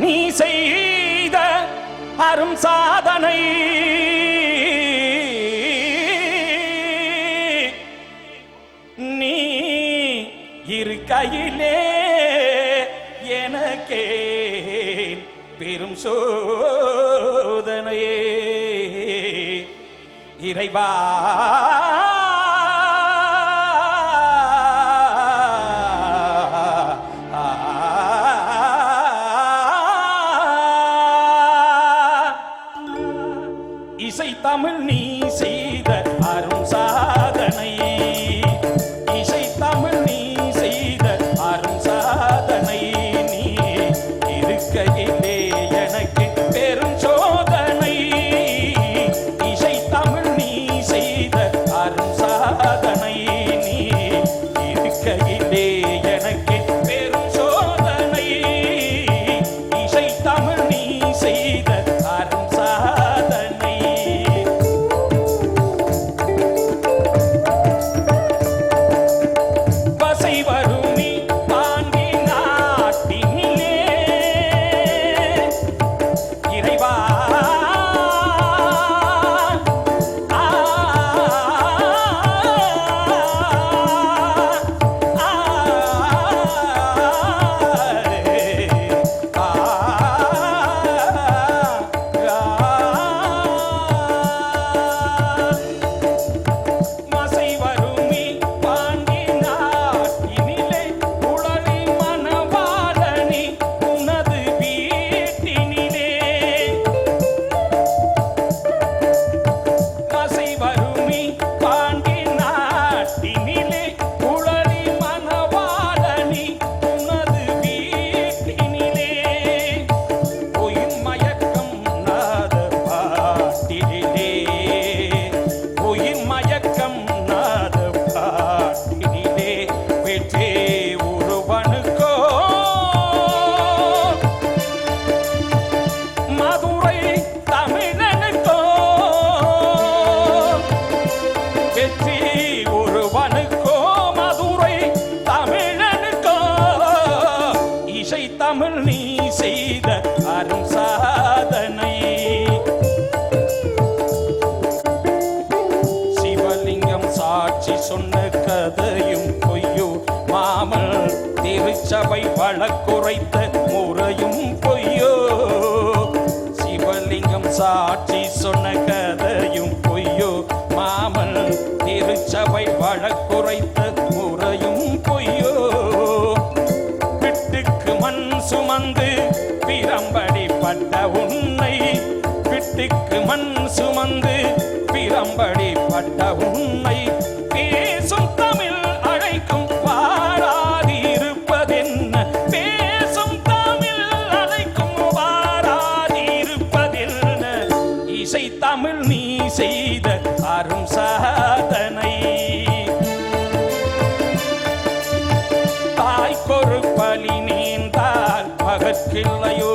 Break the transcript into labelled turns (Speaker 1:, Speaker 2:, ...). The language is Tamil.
Speaker 1: நீ செய்த அரும் சாதனை நீ இருக்கையிலே எனக்கே பெரும் சோதனையே இறைவா இசை தமிழ் நீ செய்த அரும் சாதனை இசை தமிழ் நீ செய்த அரும் சாதனை நீ இருக்கையிலே எனக்கு பெரும் சோதனை இசை தமிழ் நீ செய்த அரும் சாதனை நீ இருக்கையிலே எனக்கு பெரும் சோதனை இசை தமிழ் நீ செய்த அரும் சாதனை வசை வருமி பாண்டி நாட்டினிலே இறைவா மசை வருமி பாண்டி நாட்டினிலே உளறி மணவாளனி உனது வீட்டினிலே மசை வருமி பாண்டி நாட்டினிலே உளறி மணவாளனி உனது வீட்டினிலே உயிர் மயக்கம் நாத பாட்டினிலே உயிர் மயக்கம் நாத பாட்டினிலே வெற்றே ஒருவனுக்கோ மதுரை தமிழனுக்கோ வெற்றி ஒருவனுக்கோ மதுரை தமிழனுக்கோ இசை தமிழ் நீ செய்த அரும் சாதனை சிவலிங்கம் சாட்சி சொன்ன கதையும் பொய்யோ மாமல் திருச்சபை வழக்குரைத்த முறையும் பொய்யோ சிவலிங்கம் சாட்சி சொன்ன கதையும் பொய்யோ மாமல் திருச்சபை வழக்குரைத்த முறையும் பொய்யோ விட்டுக்கு மண் சுமந்து பிரம்படி பட்ட உன்னை விட்டுக்கு மண் சுமந்து பிரம்படி பட்ட உன்னை பேசும் தமிழ் அழைக்கும் வாராதி இருப்பதென்ன பேசும் தமிழ் அழைக்கும் வாராதி இருப்பதென்ன இசை தமிழ் நீ செய்த அரும் சாதனை தாய்க்கொரு பலி நீந்தால் மகற்கில்லையோ